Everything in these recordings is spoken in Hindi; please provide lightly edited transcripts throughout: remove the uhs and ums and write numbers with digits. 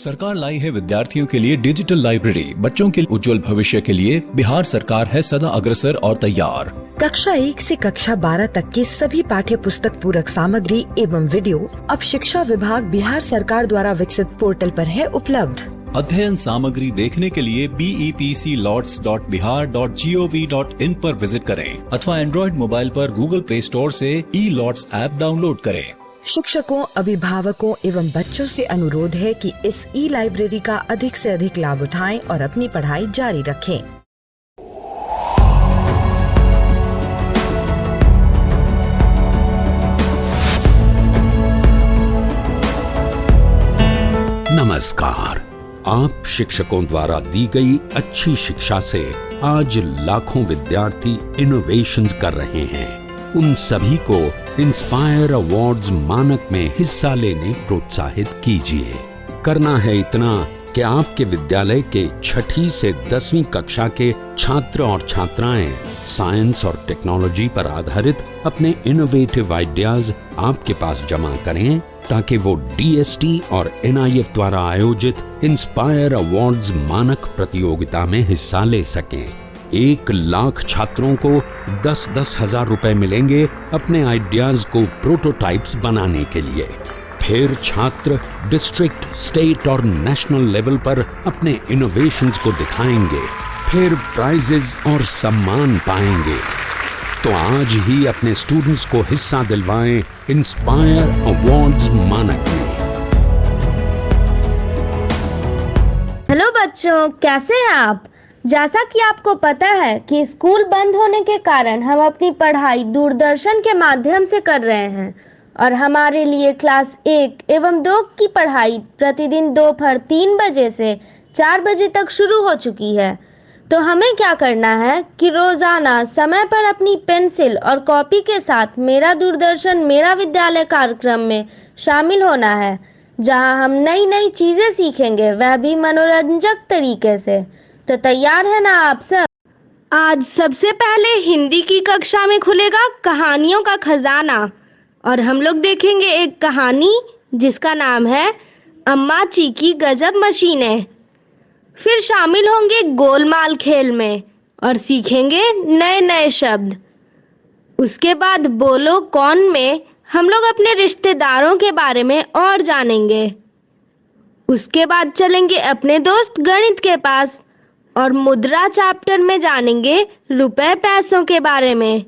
सरकार लाई है विद्यार्थियों के लिए डिजिटल लाइब्रेरी। बच्चों के उज्जवल भविष्य के लिए बिहार सरकार है सदा अग्रसर और तैयार। कक्षा 1 से कक्षा 12 तक की सभी पाठ्य पुस्तक पूरक सामग्री एवं वीडियो अब शिक्षा विभाग बिहार सरकार द्वारा विकसित पोर्टल पर है उपलब्ध। अध्ययन सामग्री देखने के लिए BEPCLOTS.bihar.gov.in पर विजिट करें अथवा एंड्रॉइड मोबाइल पर गूगल प्ले स्टोर से E-LOTS ऐप डाउनलोड करें। शिक्षकों, अभिभावकों एवं बच्चों से अनुरोध है कि इस ई-लाइब्रेरी का अधिक से अधिक लाभ उठाएं और अपनी पढ़ाई जारी रखें। नमस्कार। आप शिक्षकों द्वारा दी गई अच्छी शिक्षा से आज लाखों विद्यार्थी इनोवेशंस कर रहे हैं। उन सभी को इंस्पायर अवार्ड्स मानक में हिस्सा लेने प्रोत्साहित कीजिए। करना है इतना कि आपके विद्यालय के 6ठी से 10वीं कक्षा के छात्र और छात्राएं साइंस और टेक्नोलॉजी पर आधारित अपने इनोवेटिव आइडियाज आपके पास जमा करें ताकि वो DST और NIF द्वारा आयोजित इंस्पायर अवार्ड्स मानक प्रतियोगिता में हिस्सा ले सकें। 1 लाख छात्रों को 10-10 हजार रुपए मिलेंगे अपने आइडियाज को प्रोटोटाइप्स बनाने के लिए। फिर छात्र डिस्ट्रिक्ट, स्टेट और नेशनल लेवल पर अपने इनोवेशंस को दिखाएंगे। फिर प्राइजेस और सम्मान पाएंगे। तो आज ही अपने स्टूडेंट्स को हिस्सा दिलवाएं इंस्पायर अवार्ड्स मानक में। हेलो बच्चों, कैसे हैं आप? जैसा कि आपको पता है कि स्कूल बंद होने के कारण हम अपनी पढ़ाई दूरदर्शन के माध्यम से कर रहे हैं और हमारे लिए क्लास 1 एवं 2 की पढ़ाई प्रतिदिन दोपहर 3 बजे से 4 बजे तक शुरू हो चुकी है। तो हमें क्या करना है कि रोजाना समय पर अपनी पेंसिल और कॉपी के साथ मेरा दूरदर्शन मेरा विद्यालय कार्यक्रम में शामिल होना है, जहां हम नई नई चीजें सीखेंगे, वह भी मनोरंजक तरीके से। तो तैयार है ना आप सब? आज सबसे पहले हिंदी की कक्षा में खुलेगा कहानियों का खजाना और हम लोग देखेंगे एक कहानी जिसका नाम है अम्मा ची की गजब मशीनें। फिर शामिल होंगे गोलमाल खेल में और सीखेंगे नए नए शब्द। उसके बाद बोलो कौन में हम लोग अपने रिश्तेदारों के बारे में और जानेंगे। उसके बाद चलेंगे अपने दोस्त गणित के पास और मुद्रा चैप्टर में जानेंगे रुपए पैसों के बारे में।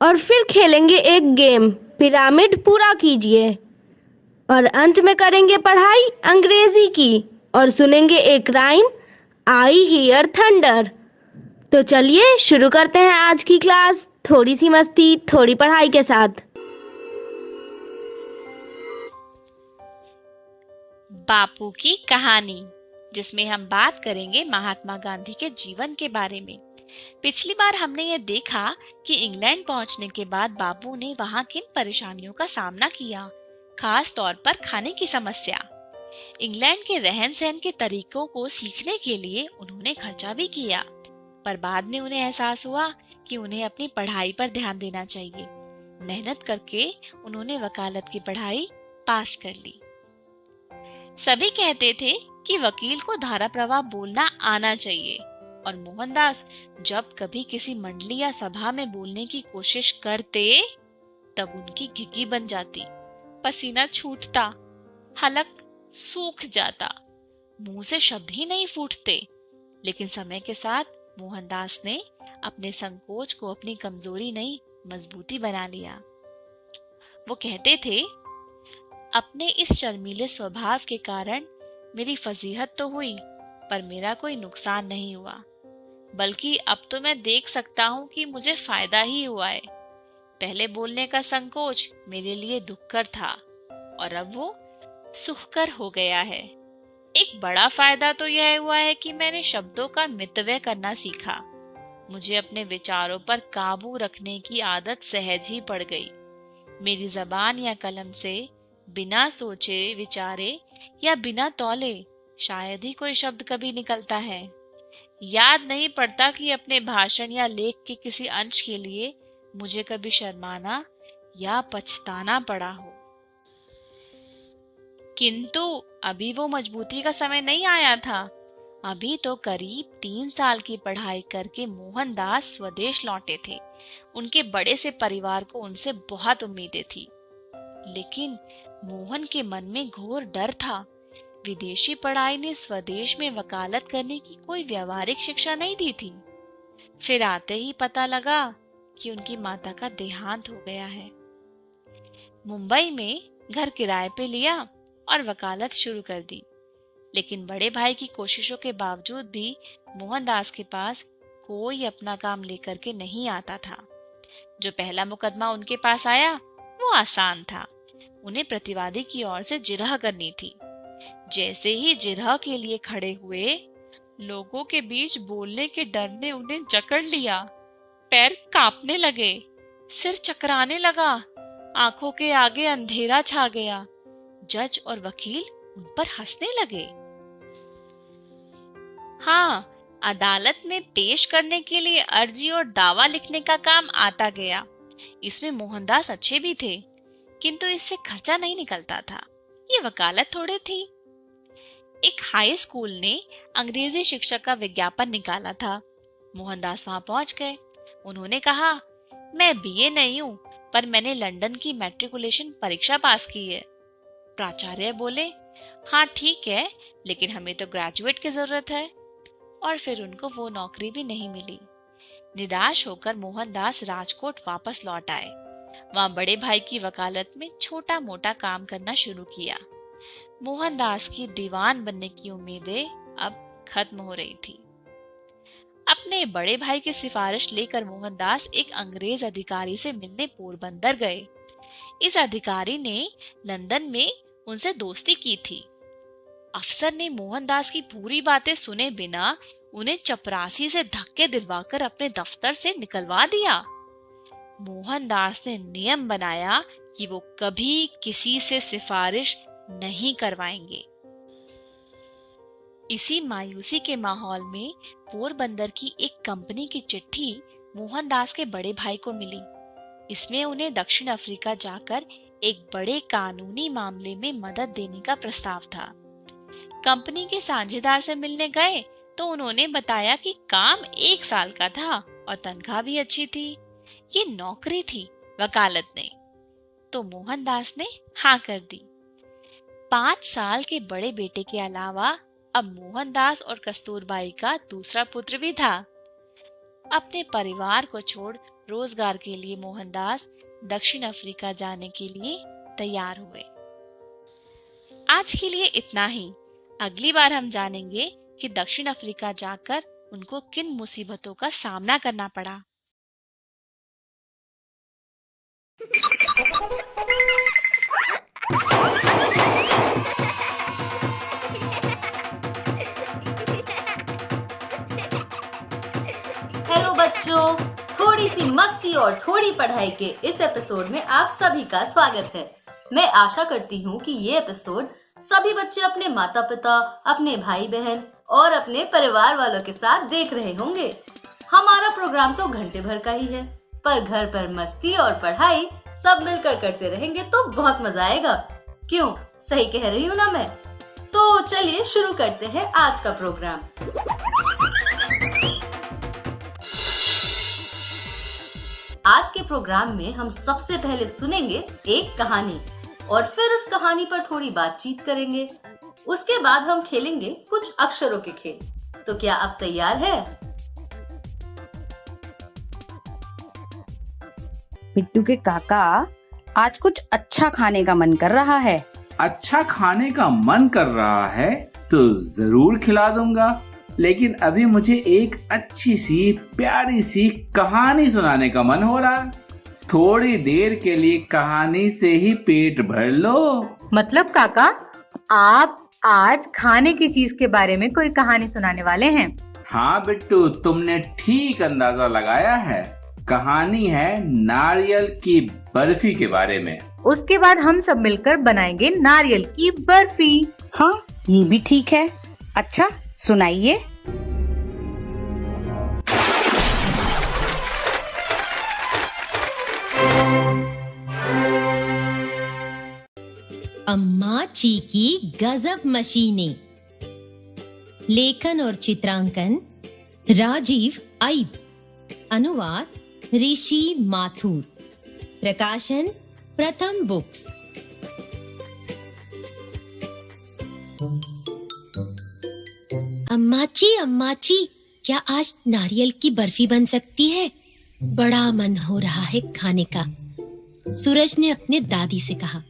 और फिर खेलेंगे एक गेम, पिरामिड पूरा कीजिए। और अंत में करेंगे पढ़ाई अंग्रेजी की और सुनेंगे एक राइम, आई हियर थंडर। तो चलिए शुरू करते हैं आज की क्लास, थोड़ी सी मस्ती थोड़ी पढ़ाई के साथ। बापू की कहानी, जिसमें हम बात करेंगे महात्मा गांधी के जीवन के बारे में। पिछली बार हमने ये देखा कि इंग्लैंड पहुंचने के बाद बापू ने वहां किन परेशानियों का सामना किया, खास तौर पर खाने की समस्या। इंग्लैंड के रहन सहन के तरीकों को सीखने के लिए उन्होंने खर्चा भी किया, पर बाद में उन्हें एहसास हुआ कि उन्हें अपनी पढ़ाई पर ध्यान देना चाहिए। मेहनत करके उन्होंने वकालत की पढ़ाई पास कर ली। सभी कहते थे कि वकील को धारा प्रवाह बोलना आना चाहिए और मोहनदास जब कभी किसी मंडली या सभा में बोलने की कोशिश करते तब उनकी घिघी बन जाती, पसीना छूटता, हलक सूख जाता, मुंह से शब्द ही नहीं फूटते। लेकिन समय के साथ मोहनदास ने अपने संकोच को अपनी कमजोरी नहीं मजबूती बना लिया। वो कहते थे, अपने इस शर्मीले स्वभाव के कारण मेरी फजीहत तो हुई पर मेरा कोई नुकसान नहीं हुआ, बल्कि अब तो मैं देख सकता हूँ कि मुझे फायदा ही हुआ है। पहले बोलने का संकोच मेरे लिए दुखकर था और अब वो सुखकर हो गया है। एक बड़ा फायदा तो यह हुआ है कि मैंने शब्दों का मितव्यय करना सीखा। मुझे अपने विचारों पर काबू रखने की आदत सहज ही पड़ गई। मेरी जबान या कलम से बिना सोचे विचारे या बिना तौले शायद ही कोई शब्द कभी निकलता है। याद नहीं पड़ता कि अपने भाषण या लेख के किसी अंश के लिए मुझे कभी शर्माना या पछताना पड़ा हो। किंतु अभी वो मजबूती का समय नहीं आया था। अभी तो करीब 3 साल की पढ़ाई करके मोहनदास स्वदेश लौटे थे। उनके बड़े से परिवार को उनसे बहुत उम्मीदें थी, लेकिन मोहन के मन में घोर डर था। विदेशी पढ़ाई ने स्वदेश में वकालत करने की कोई व्यावहारिक शिक्षा नहीं दी थी। फिर आते ही पता लगा कि उनकी माता का देहांत हो गया है। मुंबई में घर किराए पे लिया और वकालत शुरू कर दी, लेकिन बड़े भाई की कोशिशों के बावजूद भी मोहनदास के पास कोई अपना काम लेकर के नहीं आता था। जो पहला मुकदमा उनके पास आया वो आसान था। उन्हें प्रतिवादी की ओर से जिरह करनी थी। जैसे ही जिरह के लिए खड़े हुए, लोगों के बीच बोलने के डर ने उन्हें जकड़ लिया। पैर कांपने लगे, सिर चकराने लगा, आंखों के आगे अंधेरा छा गया। जज और वकील उन पर हंसने लगे। हाँ, अदालत में पेश करने के लिए अर्जी और दावा लिखने का काम आता गया। इसमें मोहनदास अच्छे भी थे, किंतु इससे खर्चा नहीं निकलता था। ये वकालत थोड़े थी। एक हाई स्कूल ने अंग्रेजी शिक्षक का विज्ञापन निकाला था। मोहनदास वहां पहुंच गए। उन्होंने कहा, मैं बीए नहीं हूं, पर मैंने लंदन की मैट्रिकुलेशन परीक्षा पास की है। प्राचार्य बोले, हाँ ठीक है, लेकिन हमें तो ग्रेजुएट की जरूरत है। और फिर उनको वो नौकरी भी नहीं मिली। निराश होकर मोहनदास राजकोट वापस लौट आए। वहां बड़े भाई की वकालत में छोटा मोटा काम करना शुरू किया। मोहनदास की दीवान बनने की उम्मीदें अब खत्म हो रही थी। अपने बड़े भाई की सिफारिश लेकर मोहनदास एक अंग्रेज अधिकारी से मिलने पोरबंदर गए। इस अधिकारी ने लंदन में उनसे दोस्ती की थी। अफसर ने मोहनदास की पूरी बातें सुने बिना उन्हें चपरासी से धक्के दिलवाकर अपने दफ्तर से निकलवा दिया। मोहनदास ने नियम बनाया कि वो कभी किसी से सिफारिश नहीं करवाएंगे। इसी मायूसी के माहौल में पोरबंदर की एक कंपनी की चिट्ठी मोहनदास के बड़े भाई को मिली। इसमें उन्हें दक्षिण अफ्रीका जाकर एक बड़े कानूनी मामले में मदद देने का प्रस्ताव था। कंपनी के साझेदार से मिलने गए तो उन्होंने बताया कि काम 1 साल का था और तनख्वाह भी अच्छी थी। ये नौकरी थी, वकालत नहीं। तो मोहनदास ने हाँ कर दी। 5 साल के बड़े बेटे के अलावा अब मोहनदास और कस्तूरबाई का दूसरा पुत्र भी था। अपने परिवार को छोड़ रोजगार के लिए मोहनदास दक्षिण अफ्रीका जाने के लिए तैयार हुए। आज के लिए इतना ही। अगली बार हम जानेंगे कि दक्षिण अफ्रीका जाकर उनको किन मुसीबतों का सामना करना पड़ा। हेलो बच्चों, थोड़ी सी मस्ती और थोड़ी पढ़ाई के इस एपिसोड में आप सभी का स्वागत है। मैं आशा करती हूँ कि ये एपिसोड सभी बच्चे अपने माता पिता, अपने भाई बहन और अपने परिवार वालों के साथ देख रहे होंगे। हमारा प्रोग्राम तो घंटे भर का ही है, पर घर पर मस्ती और पढ़ाई सब मिलकर करते रहेंगे तो बहुत मजा आएगा। क्यों, सही कह रही हूँ ना मैं? तो चलिए शुरू करते हैं आज का प्रोग्राम। आज के प्रोग्राम में हम सबसे पहले सुनेंगे एक कहानी और फिर उस कहानी पर थोड़ी बातचीत करेंगे। उसके बाद हम खेलेंगे कुछ अक्षरों के खेल। तो क्या आप तैयार हैं? बिट्टू के काका, आज कुछ अच्छा खाने का मन कर रहा है। अच्छा खाने का मन कर रहा है तो जरूर खिला दूंगा, लेकिन अभी मुझे एक अच्छी सी प्यारी सी कहानी सुनाने का मन हो रहा है। थोड़ी देर के लिए कहानी से ही पेट भर लो। मतलब काका, आप आज खाने की चीज के बारे में कोई कहानी सुनाने वाले हैं? हाँ बिट्टू, तुमने ठीक अंदाजा लगाया है। कहानी है नारियल की बर्फी के बारे में। उसके बाद हम सब मिलकर बनाएंगे नारियल की बर्फी। हाँ, ये भी ठीक है। अच्छा, सुनाइए। अम्माची की गजब मशीनें। लेखन और चित्रांकन राजीव आइब। अनुवाद ऋषि माथुर। प्रकाशन प्रथम बुक्स। अम्माची, क्या आज नारियल की बर्फी बन सकती है? बड़ा मन हो रहा है खाने का। सूरज ने अपने दादी से कहा।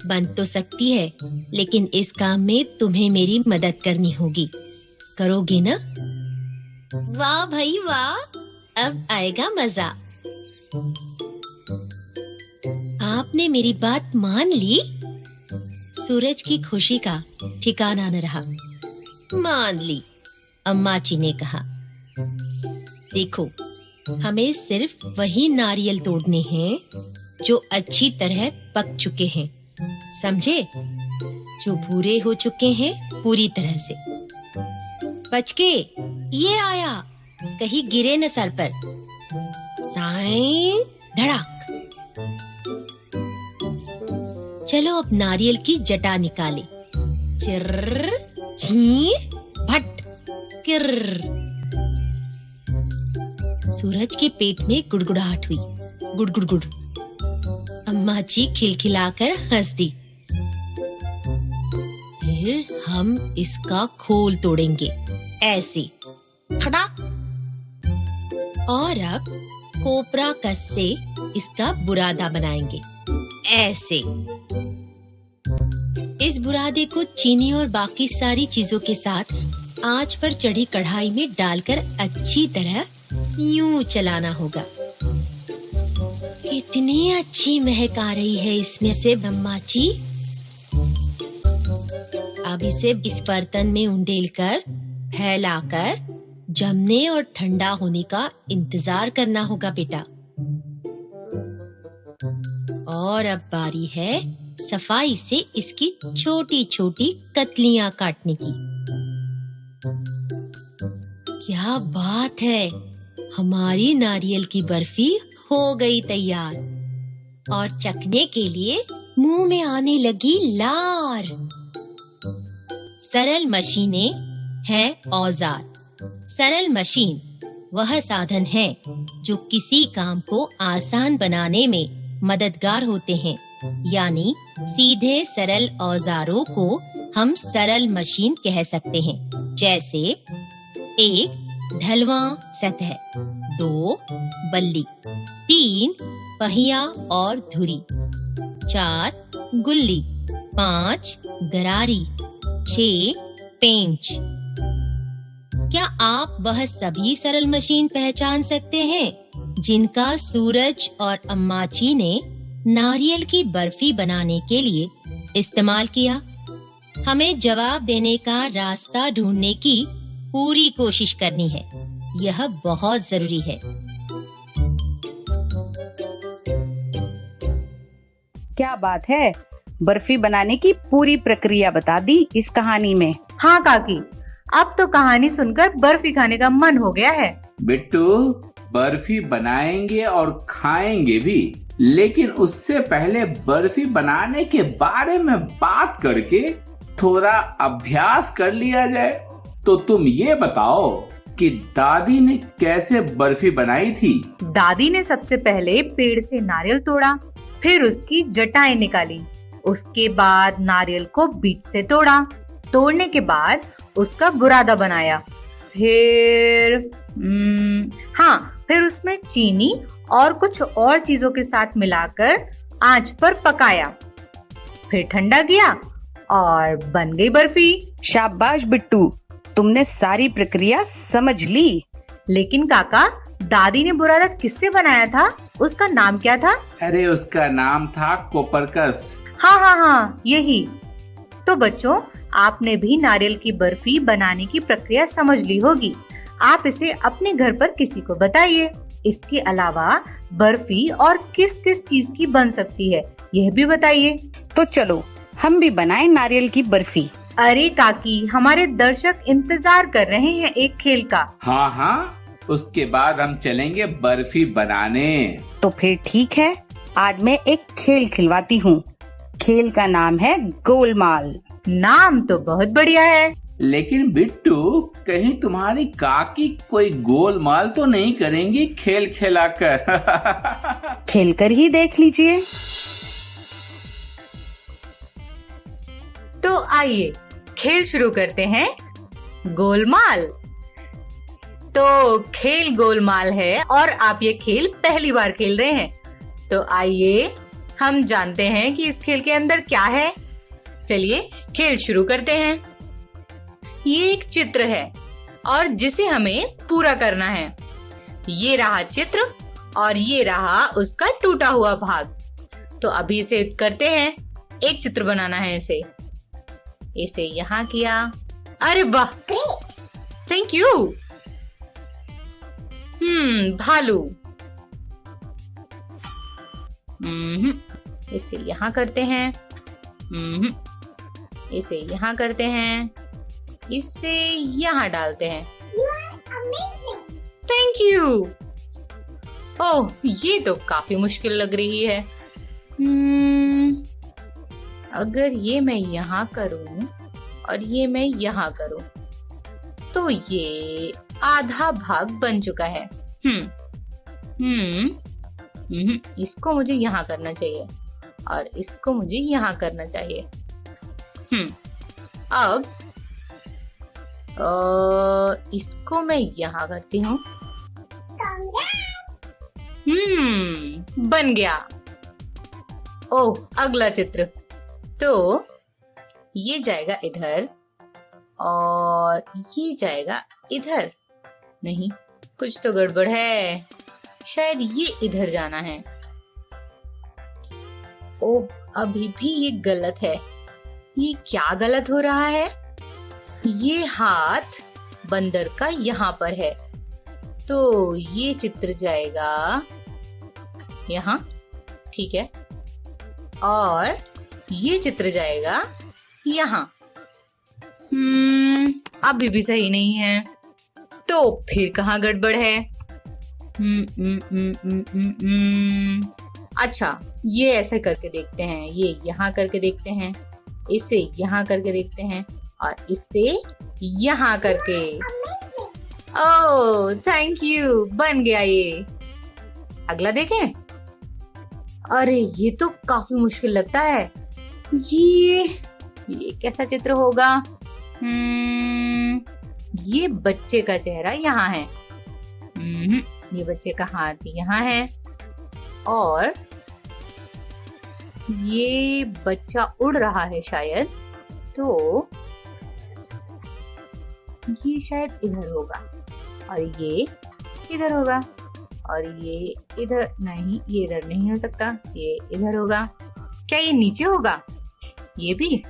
बन तो सकती है, लेकिन इस काम में तुम्हें मेरी मदद करनी होगी। करोगे ना? वाह भाई वाह, अब आएगा मजा। आपने मेरी बात मान ली? सूरज की खुशी का ठिकाना न रहा। मान ली, अम्माची ने कहा। देखो, हमें सिर्फ वही नारियल तोड़ने हैं जो अच्छी तरह पक चुके हैं, समझे? जो भूरे हो चुके हैं पूरी तरह से। बच के, ये आया, कहीं गिरे न सर पर। साईं धड़ाक। चलो अब नारियल की जटा निकाले। चिर्र झी भट किर्र। सूरज के पेट में गुड़गुड़ाहट हुई। गुड़गुड़। अम्माची खिलखिलाकर हंस दी। फिर हम इसका खोल तोड़ेंगे, ऐसे खड़ा। और अब कोपरा कस से इसका बुरादा बनाएंगे, ऐसे। इस बुरादे को चीनी और बाकी सारी चीजों के साथ आंच पर चढ़ी कढ़ाई में डालकर अच्छी तरह यूं चलाना होगा। कितनी अच्छी महक आ रही है इसमें से अम्माची। अब इसे इस बर्तन में उंडेलकर फैलाकर जमने और ठंडा होने का इंतजार करना होगा बेटा। और अब बारी है सफाई से इसकी छोटी छोटी कतलियां काटने की। क्या बात है, हमारी नारियल की बर्फी हो गई तैयार। और चखने के लिए मुंह में आने लगी लार। सरल मशीनें हैं औजार। सरल मशीन वह साधन है जो किसी काम को आसान बनाने में मददगार होते हैं। यानी सीधे सरल औजारों को हम सरल मशीन कह सकते हैं। जैसे 1 ढलवां सतह, 2 बल्ली, 3 पहिया और धुरी, 4 गुल्ली, 5 गरारी, 6 पेंच। क्या आप वह सभी सरल मशीन पहचान सकते हैं जिनका सूरज और अम्माची ने नारियल की बर्फी बनाने के लिए इस्तेमाल किया? हमें जवाब देने का रास्ता ढूंढने की पूरी कोशिश करनी है। यह बहुत जरूरी है। क्या बात है, बर्फी बनाने की पूरी प्रक्रिया बता दी इस कहानी में। हाँ काकी, अब तो कहानी सुनकर बर्फी खाने का मन हो गया है। बिट्टू, बर्फी बनाएंगे और खाएंगे भी, लेकिन उससे पहले बर्फी बनाने के बारे में बात करके थोड़ा अभ्यास कर लिया जाए। तो तुम ये बताओ कि दादी ने कैसे बर्फी बनाई थी? दादी ने सबसे पहले पेड़ से नारियल तोड़ा, फिर उसकी जटाएं निकाली। उसके बाद नारियल को बीच से तोड़ा। तोड़ने के बाद उसका बुरादा बनाया। फिर उसमें चीनी और कुछ और चीजों के साथ मिलाकर आंच पर पकाया। फिर ठंडा किया और बन गई बर्फी। शाबाश बिट्टू, तुमने सारी प्रक्रिया समझ ली। लेकिन काका, दादी ने बुरादा किससे बनाया था? उसका नाम क्या था? अरे उसका नाम था कोपरकस। हाँ, यही। तो बच्चों, आपने भी नारियल की बर्फी बनाने की प्रक्रिया समझ ली होगी। आप इसे अपने घर पर किसी को बताइए। इसके अलावा बर्फी और किस किस चीज की बन सकती है, यह भी बताइए। तो चलो हम भी बनाएं नारियल की बर्फी। अरे काकी, हमारे दर्शक इंतजार कर रहे हैं एक खेल का। हाँ, उसके बाद हम चलेंगे बर्फी बनाने। तो फिर ठीक है, आज मैं एक खेल खिलवाती हूँ। खेल का नाम है गोलमाल। नाम तो बहुत बढ़िया है। लेकिन बिट्टू, कहीं तुम्हारी काकी कोई गोलमाल तो नहीं करेंगी खेल खिलाकर? खेल कर ही देख लीजिए। तो आइए खेल शुरू करते हैं। गोलमाल। तो खेल गोलमाल है और आप ये खेल पहली बार खेल रहे हैं। तो आइए हम जानते हैं कि इस खेल के अंदर क्या है। चलिए खेल शुरू करते हैं। ये एक चित्र है और जिसे हमें पूरा करना है। ये रहा चित्र और ये रहा उसका टूटा हुआ भाग। तो अभी इसे करते हैं। एक चित्र बनाना है इसे यहाँ किया। अरे वाह, थैंक यू। भालू। इसे यहाँ करते हैं। इसे यहाँ करते हैं। इसे यहाँ डालते हैं। Thank you. ओह, ये तो काफी मुश्किल लग रही है। अगर ये मैं यहाँ करूं और ये मैं यहाँ करूं तो ये आधा भाग बन चुका है। इसको मुझे यहाँ करना चाहिए और इसको मुझे यहाँ करना चाहिए। अब इसको मैं यहाँ करती हूँ। बन गया। ओह, अगला चित्र। तो ये जाएगा इधर और ये जाएगा इधर। नहीं, कुछ तो गड़बड़ है। शायद ये इधर जाना है। ओह, अभी भी ये गलत है। ये क्या गलत हो रहा है? ये हाथ बंदर का यहाँ पर है, तो ये चित्र जाएगा यहाँ, ठीक है, और ये चित्र जाएगा यहाँ। अभी भी सही नहीं है। तो फिर कहाँ गड़बड़ है? अच्छा, ये ऐसे करके देखते हैं। ये यहाँ करके देखते हैं, इसे यहाँ करके देखते हैं और इससे यहाँ करके। ओह, थैंक यू, बन गया ये। अगला देखें। अरे, ये तो काफी मुश्किल लगता है। ये कैसा चित्र होगा? ये बच्चे का चेहरा यहाँ है। ये बच्चे का हाथ यहाँ है और ये बच्चा उड़ रहा है शायद, तो ये शायद इधर होगा और ये इधर होगा और ये इधर नहीं, ये इधर नहीं हो सकता, ये इधर होगा। क्या ये नीचे होगा? ये भी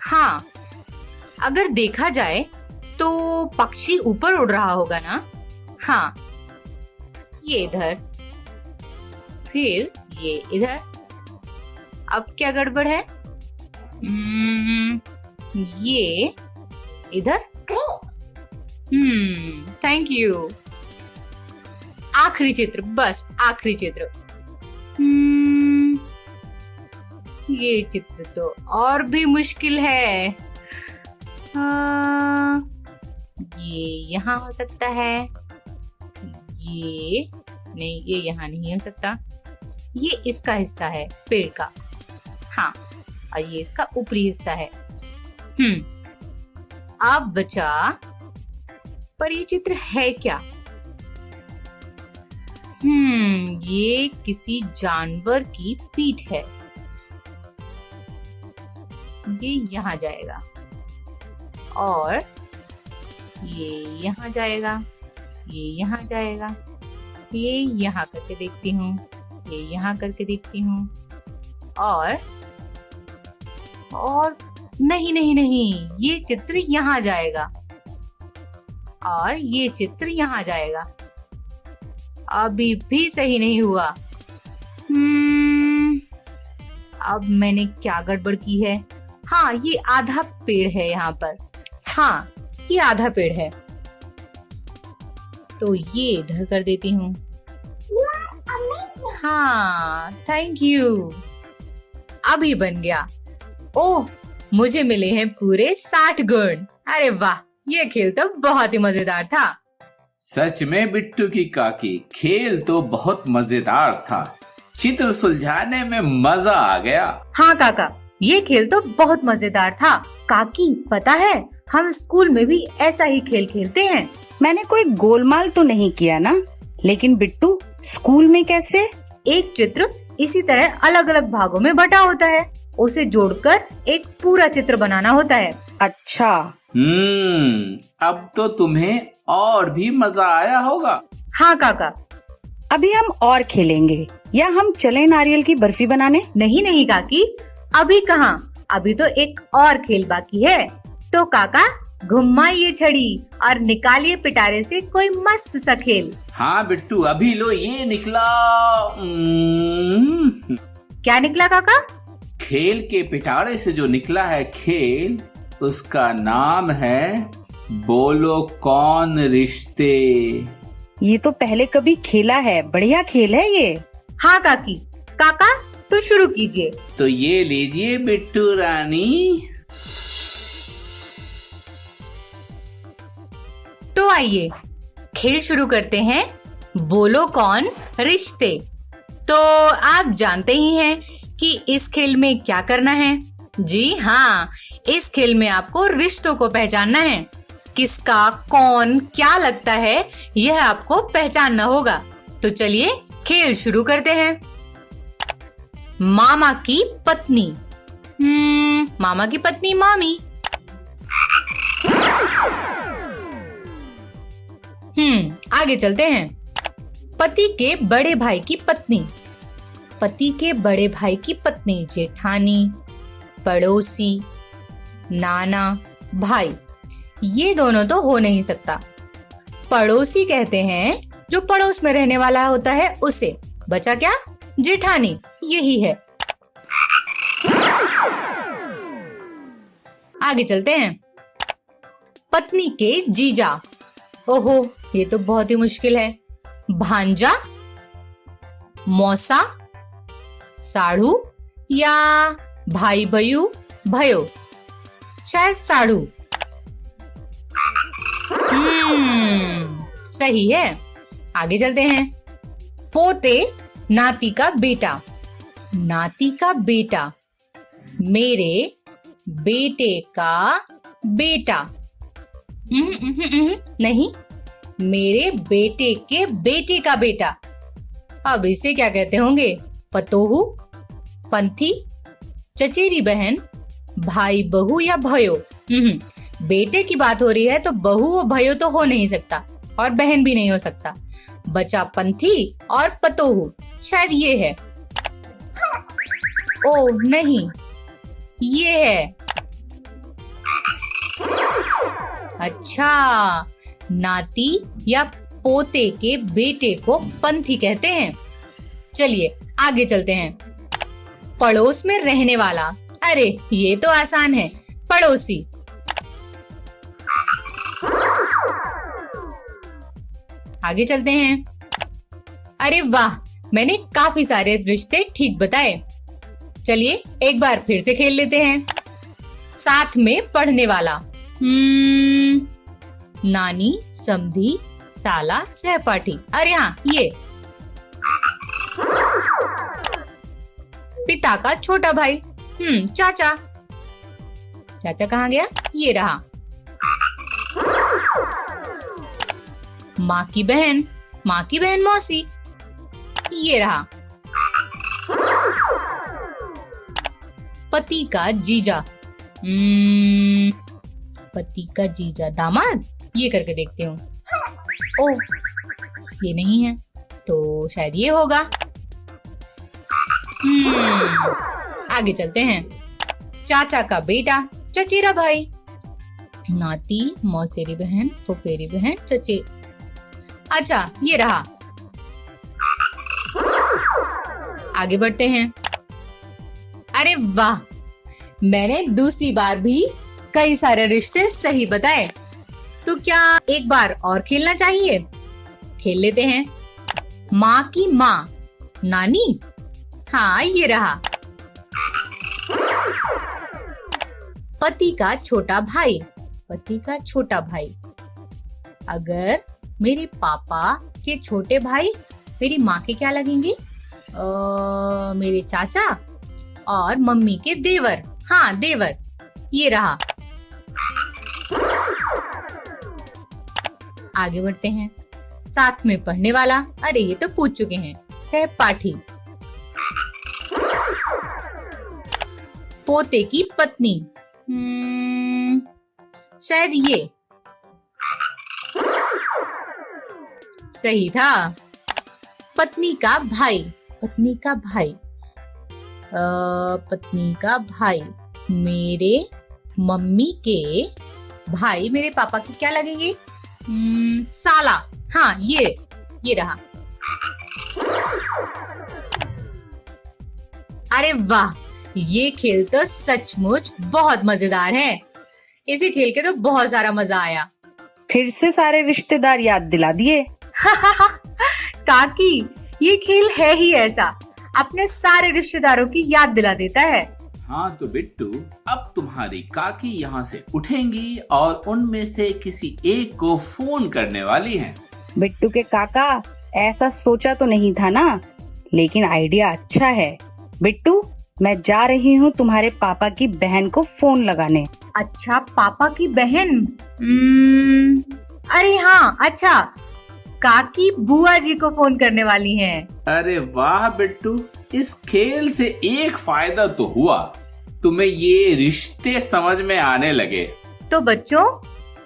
हाँ, अगर देखा जाए तो पक्षी ऊपर उड़ रहा होगा ना। हाँ, ये इधर, फिर ये इधर। अब क्या गड़बड़ है? ये इधर। Thank you. आखिरी चित्र, बस आखिरी चित्र। ये चित्र तो और भी मुश्किल है। ये यहाँ हो सकता है, ये नहीं, ये यहाँ नहीं हो सकता। ये इसका हिस्सा है पेड़ का, हाँ, और ये इसका ऊपरी हिस्सा है। अब बचा, पर ये चित्र है क्या? ये किसी जानवर की पीठ है। ये यहाँ जाएगा और ये यहाँ जाएगा, ये यहाँ जाएगा। ये यहाँ करके देखती हूँ, ये यहाँ करके देखती हूँ और नहीं नहीं नहीं, ये चित्र यहाँ जाएगा और ये चित्र यहाँ जाएगा। अभी भी सही नहीं हुआ। अब मैंने क्या गड़बड़ की है? हाँ, ये आधा पेड़ है यहाँ पर। हाँ, ये आधा पेड़ है, तो ये इधर कर देती हूँ। हाँ, थैंक यू। अभी बन गया। ओह, मुझे मिले हैं पूरे 60 गुण। अरे वाह, ये खेल तो बहुत ही मजेदार था। सच में बिट्टू की काकी, खेल तो बहुत मजेदार था। चित्र सुलझाने में मजा आ गया। हाँ काका, ये खेल तो बहुत मजेदार था। काकी, पता है हम स्कूल में भी ऐसा ही खेल खेलते हैं। मैंने कोई गोलमाल तो नहीं किया ना, लेकिन बिट्टू स्कूल में कैसे? एक चित्र इसी तरह अलग अलग भागों में बटा होता है, उसे जोड़कर एक पूरा चित्र बनाना होता है। अच्छा। अब तो तुम्हें और भी मजा आया होगा। हाँ काका। अभी हम और खेलेंगे या हम चलें नारियल की बर्फी बनाने? नहीं नहीं काकी, अभी कहाँ, अभी तो एक और खेल बाकी है। तो काका, घुमाइए छड़ी और निकालिए पिटारे से कोई मस्त सा खेल। हाँ बिट्टू, अभी लो ये निकला। क्या निकला काका? खेल के पिटारे से जो निकला है खेल, उसका नाम है बोलो कौन रिश्ते। ये तो पहले कभी खेला है, बढ़िया खेल है ये। हाँ काकी। काका, तो शुरू कीजिए। तो ये लीजिए बिट्टू रानी। तो आइए खेल शुरू करते हैं। बोलो कौन रिश्ते। तो आप जानते ही हैं कि इस खेल में क्या करना है। जी हाँ, इस खेल में आपको रिश्तों को पहचानना है। किसका कौन क्या लगता है, यह आपको पहचानना होगा। तो चलिए खेल शुरू करते हैं। मामा की पत्नी। मामा की पत्नी मामी। आगे चलते हैं। पति के बड़े भाई की पत्नी। पति के बड़े भाई की पत्नी जेठानी, पड़ोसी, नाना, भाई। ये दोनों तो हो नहीं सकता। पड़ोसी कहते हैं जो पड़ोस में रहने वाला होता है उसे। बचा क्या? जेठानी, यही है। आगे चलते हैं। पत्नी के जीजा। ओहो, ये तो बहुत ही मुश्किल है। भांजा, मौसा, साढ़ू या भाई भयू भयो। शायद साढ़ू। सही है। आगे चलते हैं। पोते नाती का बेटा। नाती का बेटा, मेरे बेटे का बेटा। नहीं, मेरे बेटे के बेटे का बेटा। अब इसे क्या कहते होंगे? पतोहू, पंथी, चचेरी बहन, भाई बहू या भयो। बेटे की बात हो रही है तो बहू और भयो तो हो नहीं सकता और बहन भी नहीं हो सकता। बचा पंथी और पतोहू। शायद ये है। ओ नहीं, ये है। अच्छा, नाती या पोते के बेटे को पंथी कहते हैं। चलिए आगे चलते हैं। पड़ोस में रहने वाला। अरे ये तो आसान है, पड़ोसी। आगे चलते हैं। अरे वाह, मैंने काफी सारे रिश्ते ठीक बताए। चलिए एक बार फिर से खेल लेते हैं। साथ में पढ़ने वाला। नानी, समधी, साला, सहपाठी। अरे हाँ, ये। पिता का छोटा भाई। चाचा। चाचा कहाँ गया? ये रहा। माँ की बहन। माँ की बहन मौसी। ये रहा। पति का जीजा। पति का जीजा दामाद। ये करके देखती हूँ। ओह, ये नहीं है तो शायद ये होगा। आगे चलते हैं। चाचा का बेटा, चचेरा भाई, नाती, मौसेरी बहन, फुफेरी बहन, चचे। अच्छा, ये रहा। आगे बढ़ते हैं। अरे वाह, मैंने दूसरी बार भी कई सारे रिश्ते सही बताए। तो क्या एक बार और खेलना चाहिए? खेल लेते हैं। माँ की माँ। नानी? हाँ, ये रहा। पति का छोटा भाई। पति का छोटा भाई। अगर मेरे पापा के छोटे भाई मेरी माँ के क्या लगेंगे? मेरे चाचा और मम्मी के देवर। हाँ, देवर। ये रहा। आगे बढ़ते हैं। साथ में पढ़ने वाला। अरे ये तो पूछ चुके हैं। सहपाठी। पोते की पत्नी। शायद ये सही था। पत्नी का भाई। पत्नी का भाई। पत्नी का भाई। मेरे मम्मी के भाई मेरे पापा के क्या लगेंगे? साला। हाँ, ये रहा। अरे वाह, ये खेल तो सचमुच बहुत मजेदार है। इसे खेल के तो बहुत सारा मजा आया। फिर से सारे रिश्तेदार याद दिला दिए। काकी, ये खेल है ही ऐसा, अपने सारे रिश्तेदारों की याद दिला देता है। हाँ तो बिट्टू, अब तुम्हारी काकी यहाँ से उठेंगी और उनमें से किसी एक को फोन करने वाली हैं। बिट्टू के काका, ऐसा सोचा तो नहीं था ना, लेकिन आइडिया अच्छा है। बिट्टू, मैं जा रही हूँ तुम्हारे पापा की बहन को फोन लगाने। अच्छा, पापा की बहन? अरे हाँ, अच्छा, काकी बुआ जी को फोन करने वाली हैं। अरे वाह बिट्टू, इस खेल से एक फायदा तो हुआ, तुम्हें ये रिश्ते समझ में आने लगे। तो बच्चों,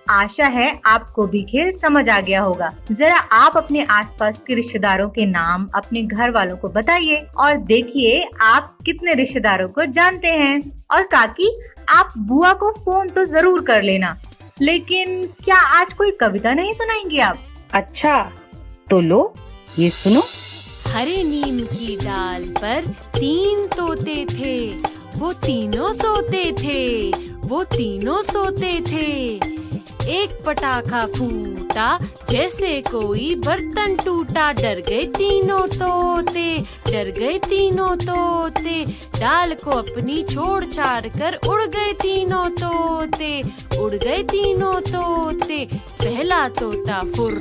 आशा है आपको भी खेल समझ आ गया होगा। जरा आप अपने आसपास के रिश्तेदारों के नाम अपने घर वालों को बताइए और देखिए आप कितने रिश्तेदारों को जानते हैं। और काकी, आप बुआ को फोन तो जरूर कर लेना, लेकिन क्या आज कोई कविता नहीं सुनाएंगे आप? अच्छा, तो लो ये सुनो। हरे नीम की डाल पर 3 तोते थे, वो तीनों सोते थे, वो तीनों सोते थे। एक पटाखा फूटा जैसे कोई बर्तन टूटा, डर गए तीनों तोते, डर गए तीनों तोते। डाल को अपनी छोड़ छाड़ कर उड़ गए तीनों तोते, उड़ गए तीनों तोते। पहला तोता फुर,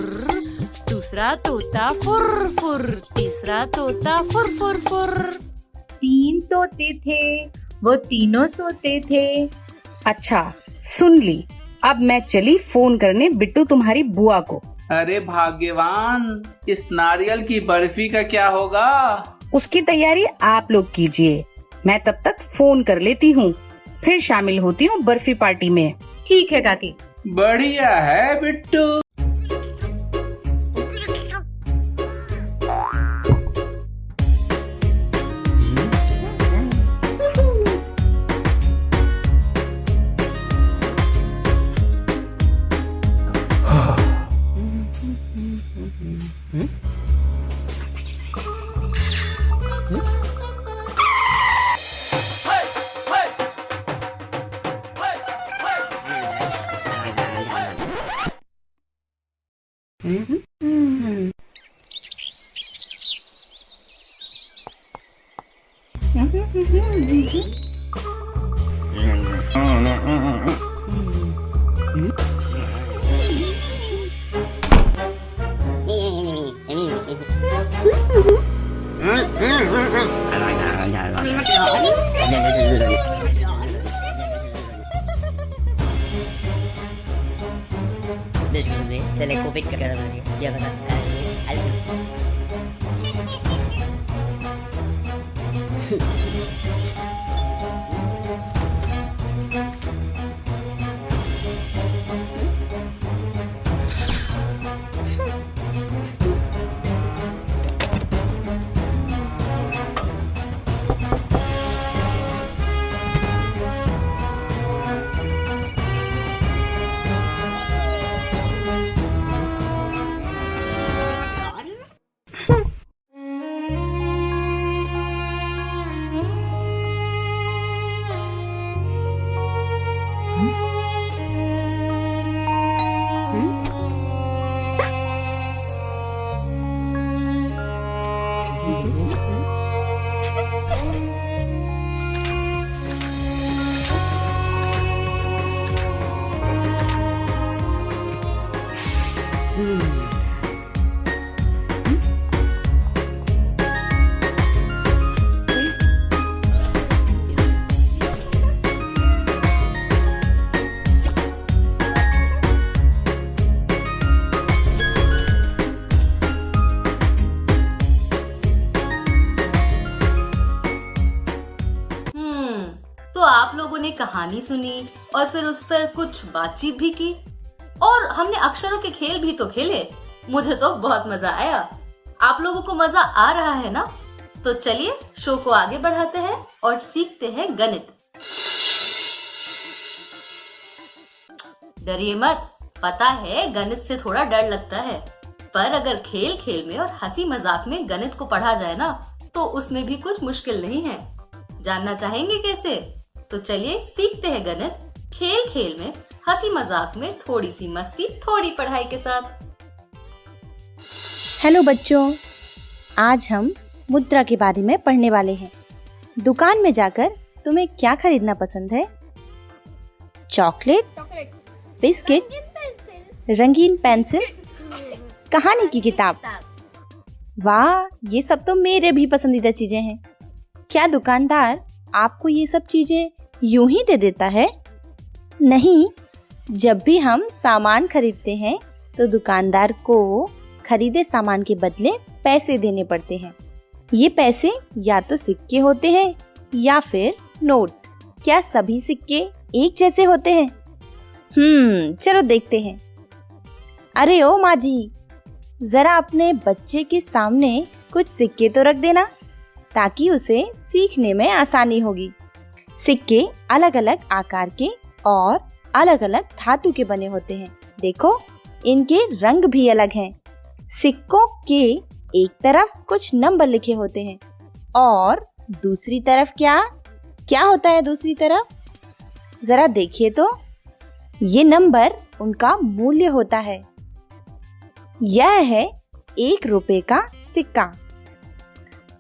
दूसरा तोता फुर फुर, तीसरा तोता फुर फुर फुर। 3 तोते थे, वो तीनों सोते थे। अच्छा, सुन ली। अब मैं चली फोन करने बिट्टू तुम्हारी बुआ को। अरे भाग्यवान, इस नारियल की बर्फी का क्या होगा? उसकी तैयारी आप लोग कीजिए, मैं तब तक फोन कर लेती हूँ, फिर शामिल होती हूँ बर्फी पार्टी में। ठीक है काकी। बढ़िया है Bittu. Telekovic ka na rin. Yan na. आप लोगों ने कहानी सुनी और फिर उस पर कुछ बातचीत भी की और हमने अक्षरों के खेल भी तो खेले। मुझे तो बहुत मजा आया। आप लोगों को मजा आ रहा है ना? तो चलिए शो को आगे बढ़ाते हैं और सीखते हैं गणित। डरिए मत, पता है गणित से थोड़ा डर लगता है, पर अगर खेल खेल में और हंसी मजाक में गणित को पढ़ा जाए ना तो उसमें भी कुछ मुश्किल नहीं है। जानना चाहेंगे कैसे? तो चलिए सीखते हैं गणित खेल खेल में, हंसी मजाक में, थोड़ी सी मस्ती, थोड़ी पढ़ाई के साथ। हेलो बच्चों, आज हम मुद्रा के बारे में पढ़ने वाले हैं। दुकान में जाकर तुम्हें क्या खरीदना पसंद है? चॉकलेट, बिस्किट, रंगीन पेंसिल, कहानी की किताब। वाह, ये सब तो मेरे भी पसंदीदा चीजें हैं। क्या दुकानदार आपको ये सब चीजें यूं ही दे देता है? नहीं, जब भी हम सामान खरीदते हैं तो दुकानदार को खरीदे सामान के बदले पैसे देने पड़ते हैं। ये पैसे या तो सिक्के होते हैं या फिर नोट। क्या सभी सिक्के एक जैसे होते हैं? चलो देखते हैं। अरे ओ माँ जी, जरा अपने बच्चे के सामने कुछ सिक्के तो रख देना ताकि उसे सीखने में आसानी होगी। सिक्के अलग अलग आकार के और अलग अलग धातु के बने होते हैं। देखो, इनके रंग भी अलग हैं। सिक्कों के एक तरफ कुछ नंबर लिखे होते हैं और दूसरी तरफ क्या होता है? दूसरी तरफ जरा देखिए तो, ये नंबर उनका मूल्य होता है। यह है 1 रुपए का सिक्का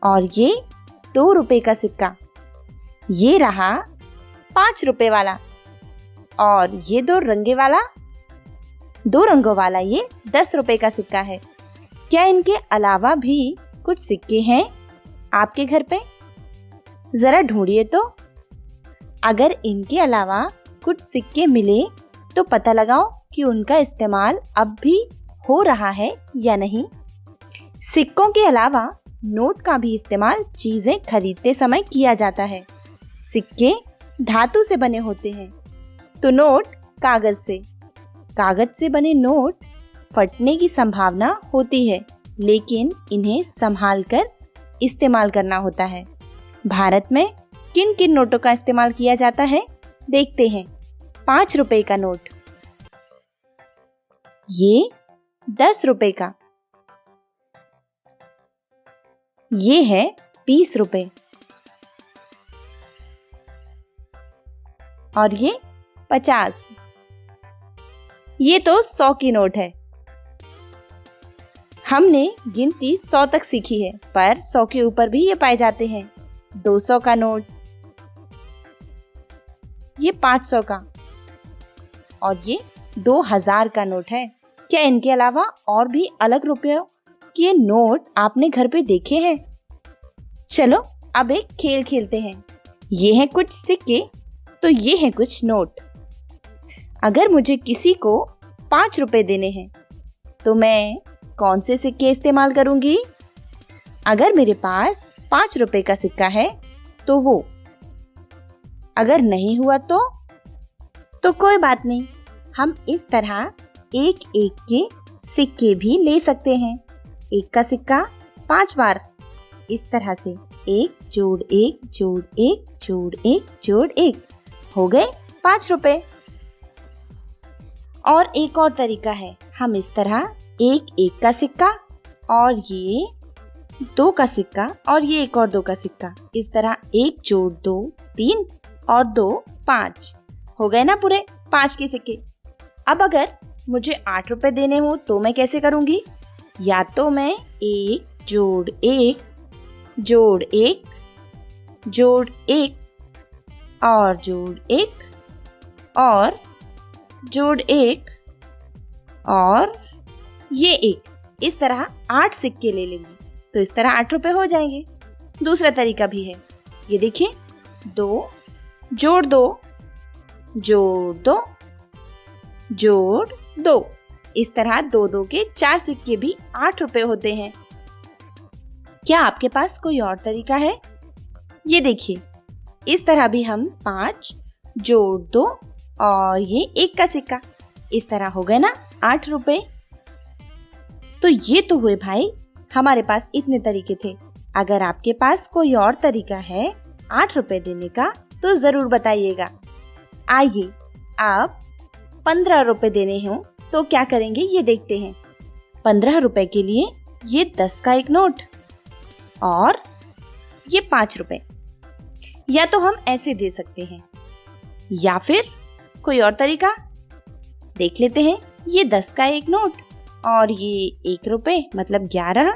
और ये 2 रुपए का सिक्का। ये रहा 5 रुपए वाला और ये 2 रंगों वाला ये 10 रुपए का सिक्का है। क्या इनके अलावा भी कुछ सिक्के हैं आपके घर पे? जरा ढूंढिए तो। अगर इनके अलावा कुछ सिक्के मिले तो पता लगाओ कि उनका इस्तेमाल अब भी हो रहा है या नहीं। सिक्कों के अलावा नोट का भी इस्तेमाल चीजें खरीदते समय किया जाता है। सिक्के धातु से बने होते हैं तो नोट कागज से। कागज से बने नोट फटने की संभावना होती है, लेकिन इन्हें संभाल कर इस्तेमाल करना होता है। भारत में किन किन नोटों का इस्तेमाल किया जाता है देखते हैं। 5 रुपए का नोट, ये 10 रुपए का, ये है 20 रुपए और ये 50। ये तो 100 की नोट है। हमने गिनती 100 तक सीखी है, पर 100 के ऊपर भी ये पाए जाते हैं। 200 का नोट, ये 500 का और ये 2000 का नोट है। क्या इनके अलावा और भी अलग रुपयों के नोट आपने घर पे देखे हैं? चलो अब एक खेल खेलते हैं। ये हैं कुछ सिक्के तो ये हैं कुछ नोट। अगर मुझे किसी को 5 रुपए देने हैं तो मैं कौन से सिक्के इस्तेमाल करूंगी? अगर मेरे पास 5 रुपए का सिक्का है तो वो, अगर नहीं हुआ तो कोई बात नहीं, हम इस तरह एक एक के सिक्के भी ले सकते हैं। 1 का सिक्का 5 बार, इस तरह से 1 जोड़ 1 जोड़ 1 जोड़ 1 जोड़ 1 हो गए 5 रुपए। और एक और तरीका है, हम इस तरह 1 का सिक्का और ये 2 का सिक्का और ये एक और 2 का सिक्का, इस तरह 1 जोड़ 2 3 और 2 5 हो गए ना पूरे 5 के सिक्के। अब अगर मुझे 8 रुपए देने हो तो मैं कैसे करूंगी? या तो मैं 1 जोड़ 1 जोड़ 1 जोड़ 1 और जोड़ 1 और जोड़ 1 और ये 1, इस तरह 8 सिक्के ले लेंगे तो इस तरह 8 रुपए हो जाएंगे। दूसरा तरीका भी है, ये देखिए, 2 जोड़ 2 जोड़ 2 जोड़ 2, इस तरह 2 के 4 सिक्के भी 8 रुपए होते हैं। क्या आपके पास कोई और तरीका है? ये देखिए, इस तरह भी हम 5 जोड़ 2 और ये 1 का सिक्का, इस तरह हो गए ना 8 रुपए। तो ये तो हुए भाई, हमारे पास इतने तरीके थे। अगर आपके पास कोई और तरीका है 8 रुपए देने का तो जरूर बताइएगा। आइए आप 15 रुपए देने हो तो क्या करेंगे ये देखते हैं। 15 रुपए के लिए ये 10 का एक नोट और ये 5 रुपए। या तो हम ऐसे दे सकते हैं या फिर कोई और तरीका देख लेते हैं। ये 10 का एक नोट और ये 1 रुपए मतलब 11।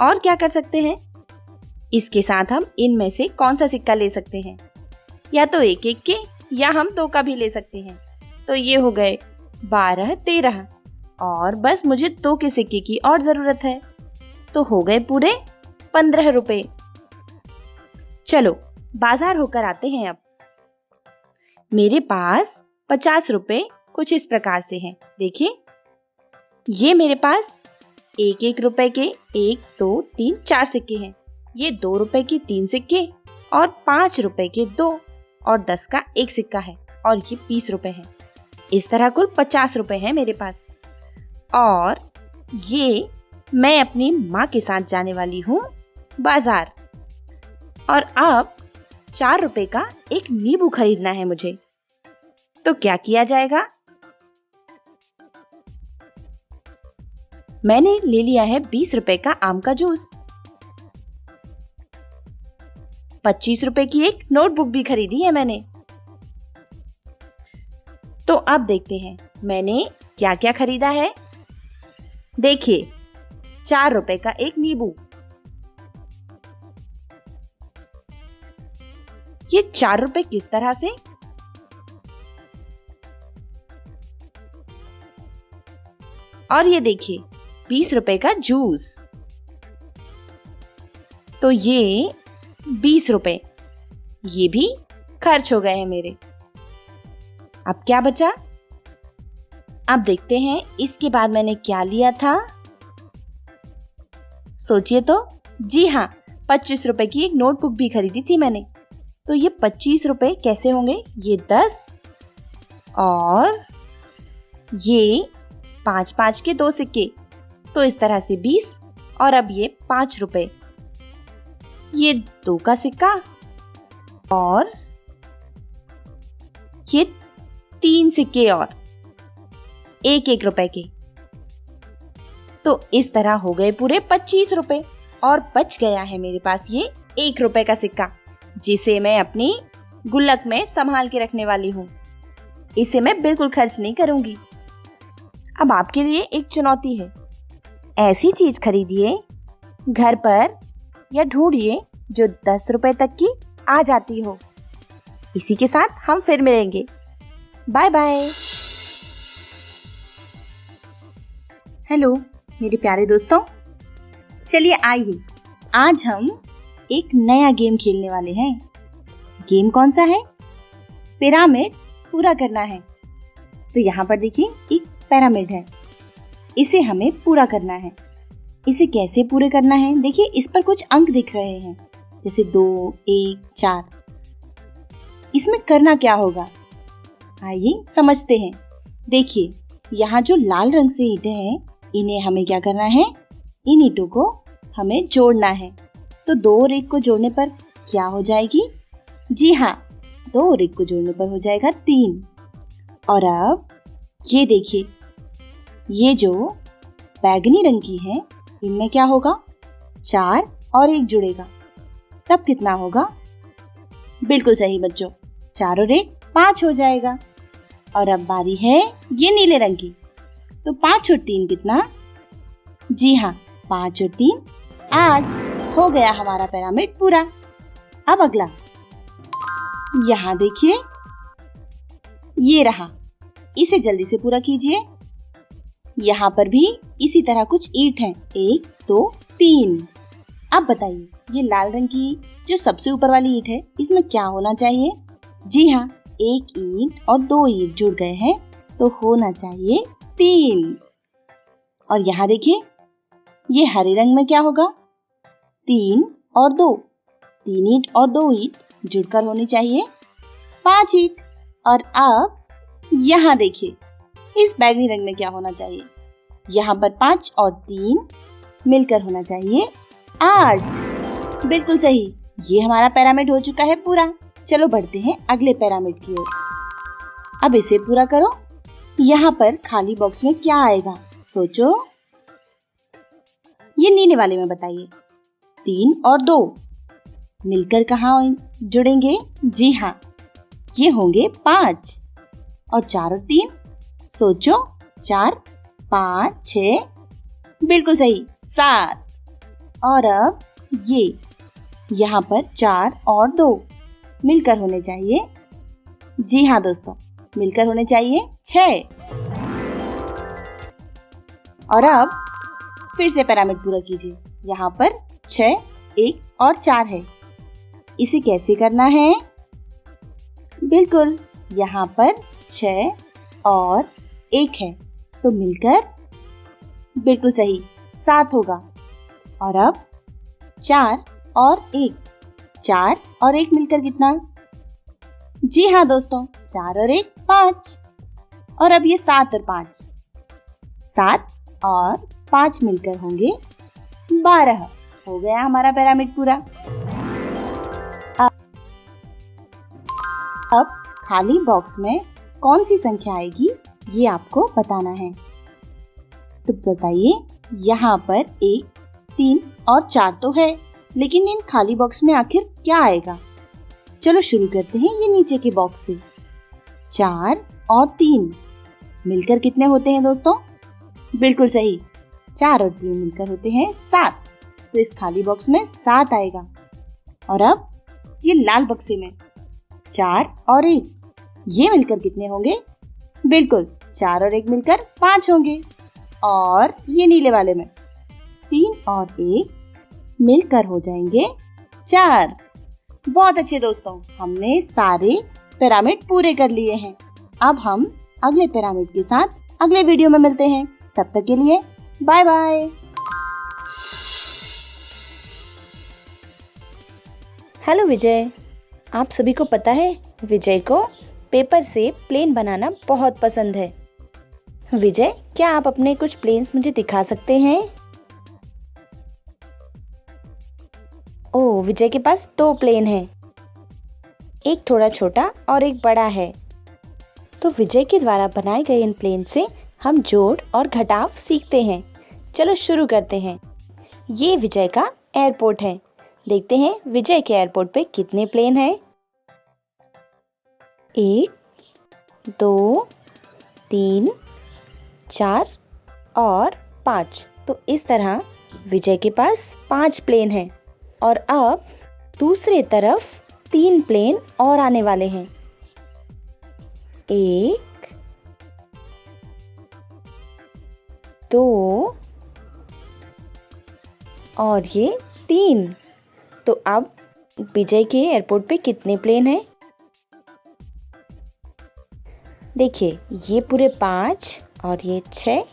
और क्या कर सकते हैं, इसके साथ हम इनमें से कौन सा सिक्का ले सकते हैं, या तो 1-1 के या हम 2 का भी ले सकते हैं। तो ये हो गए 12, 13 और बस मुझे 2 के सिक्के की और जरूरत है, तो हो गए पूरे 15 रुपए। चलो बाजार होकर आते हैं। अब मेरे पास 50 रुपए कुछ इस प्रकार से हैं। देखिए, ये मेरे पास 1-1 रुपए के 1, 2, 3, 4 सिक्के हैं। ये 2 रुपए के 3 सिक्के और 5 रुपए के 2 और 10 का 1 सिक्का है और ये 20 रुपए है। इस तरह कुल 50 रुपए हैं मेरे पास। और ये मैं अपनी माँ के साथ जाने वाली हूँ बाजार, और अब 4 रुपए का एक नींबू खरीदना है मुझे। तो क्या किया जाएगा, मैंने ले लिया है 20 रुपए का आम का जूस। 25 रुपए की एक नोटबुक भी खरीदी है मैंने। तो अब देखते हैं मैंने क्या क्या खरीदा है। देखिए, 4 रुपए का एक नींबू। ये 4 रुपए किस तरह से, और ये देखिए 20 रुपए का जूस। तो ये 20 रुपए ये भी खर्च हो गए हैं मेरे। अब क्या बचा, अब देखते हैं इसके बाद मैंने क्या लिया था। सोचिए तो। जी हाँ, 25 रुपए की एक नोटबुक भी खरीदी थी मैंने। तो ये 25 रुपए कैसे होंगे, ये 10 और ये 5-5 के 2 सिक्के, तो इस तरह से 20 और अब ये 5 रुपए, ये 2 का सिक्का और ये 3 सिक्के और 1-1 रुपए के। तो इस तरह हो गए पूरे 25 रुपए और बच गया है मेरे पास ये 1 रुपए का सिक्का, जिसे मैं अपनी गुल्लक में संभाल के रखने वाली हूँ। इसे मैं बिल्कुल खर्च नहीं करूंगी। अब आपके लिए एक चुनौती है, ऐसी चीज खरीदिए घर पर या ढूंढिए जो 10 रुपए तक की आ जाती हो। इसी के साथ हम फिर मिलेंगे। Bye bye. हेलो मेरे प्यारे दोस्तों, चलिए आइए आज हम एक नया गेम खेलने वाले हैं। गेम कौन सा है, पिरामिड पूरा करना है। तो यहाँ पर देखिए एक पिरामिड है, इसे हमें पूरा करना है। इसे कैसे पूरे करना है, देखिए इस पर कुछ अंक दिख रहे हैं, जैसे 2, 1, 4। इसमें करना क्या होगा, आइए समझते हैं। देखिए यहाँ जो लाल रंग से ईंटें हैं, इन्हें हमें क्या करना है, इन ईंटों को हमें जोड़ना है। तो 2 और 1 को जोड़ने पर क्या हो जाएगी, जी हाँ 2 और 1 को जोड़ने पर हो जाएगा 3। और अब ये देखिए, ये जो बैगनी रंग की है, इनमें क्या होगा, 4 और 1 जुड़ेगा, तब कितना होगा, बिल्कुल सही बच्चों, 4 और 1 5 हो जाएगा। और अब बारी है ये नीले रंग की, तो 5 और 3 कितना, जी हाँ 5 और 3 8। हो गया हमारा पिरामिड पूरा। अब अगला, यहाँ देखिए ये रहा, इसे जल्दी से पूरा कीजिए। यहाँ पर भी इसी तरह कुछ ईंट हैं, 1, 2, 3। अब बताइए ये लाल रंग की जो सबसे ऊपर वाली ईंट है, इसमें क्या होना चाहिए, जी हाँ 1 ईंट और 2 ईंट जुड़ गए हैं, तो होना चाहिए 3। और यहाँ देखिए ये हरे रंग में क्या होगा, 3 और 2, 3 ईंट और 2 ईंट जुड़कर होनी चाहिए 5 ईंट। और अब यहाँ देखिए, इस बैगनी रंग में क्या होना चाहिए? यहाँ पर 5 और 3 मिलकर होना चाहिए 8। बिल्कुल सही, ये हमारा पिरामिड हो चुका है पूरा। चलो बढ़ते हैं अगले पिरामिड की ओर। अब इसे पूरा करो। यहाँ पर खाली बॉक्स में क्या आएगा? सोचो। ये नीले वाले में बताइए। 3 और 2 मिलकर कहाँ जुड़ेंगे? जी हाँ, ये होंगे 5। और 4 और 3 सोचो। 4, 5, 6, बिल्कुल सही 7। और अब ये यहाँ पर 4 और 2 मिलकर होने चाहिए, जी हाँ दोस्तों, मिलकर होने चाहिए 6। और अब फिर से पिरामिड पूरा कीजिए। यहाँ पर 6, 1 और 4 है। इसे कैसे करना है? बिल्कुल, यहाँ पर 6 और 1 है तो मिलकर बिल्कुल सही 7 होगा। और अब 4 और 1, 4 और 1 मिलकर कितना? जी हाँ दोस्तों, 4 और 1 5। और अब ये 7 और 5, 7 और 5 मिलकर होंगे 12। हो गया हमारा पिरामिड पूरा। अब खाली बॉक्स में कौन सी संख्या आएगी ये आपको बताना है। तो बताइए, यहाँ पर 1, 3 और 4 तो है, लेकिन इन खाली बॉक्स में आखिर क्या आएगा? चलो शुरू करते हैं ये नीचे के बॉक्स से। 4 और 3 मिलकर कितने होते हैं दोस्तों? बिल्कुल सही, 4 और 3 मिलकर होते हैं 7। तो इस खाली बॉक्स में 7 आएगा। और अब ये लाल बक्से में 4 और 1, ये मिलकर कितने होंगे? बिल्कुल, 4 और 1 मिलकर 5 होंगे। और ये नीले वाले में 3 और 1 मिलकर हो जाएंगे 4। बहुत अच्छे दोस्तों, हमने सारे पिरामिड पूरे कर लिए हैं। अब हम अगले पिरामिड के साथ अगले वीडियो में मिलते हैं। तब तक के लिए बाय बाय। हेलो विजय, आप सभी को पता है विजय को पेपर से प्लेन बनाना बहुत पसंद है। विजय, क्या आप अपने कुछ प्लेन्स मुझे दिखा सकते हैं? ओह, विजय के पास 2 प्लेन हैं, एक थोड़ा छोटा और एक बड़ा है। तो विजय के द्वारा बनाए गए इन प्लेन से हम जोड़ और घटाव सीखते हैं। चलो शुरू करते हैं। ये विजय का एयरपोर्ट है। देखते हैं विजय के एयरपोर्ट पे कितने प्लेन हैं। 1, 2, 3, 4 और 5। तो इस तरह विजय के पास 5 प्लेन हैं। और अब दूसरे तरफ 3 प्लेन और आने वाले हैं। 1, 2 और ये 3। तो अब विजय के एयरपोर्ट पे कितने प्लेन हैं? देखिए, ये पूरे 5 और ये 6,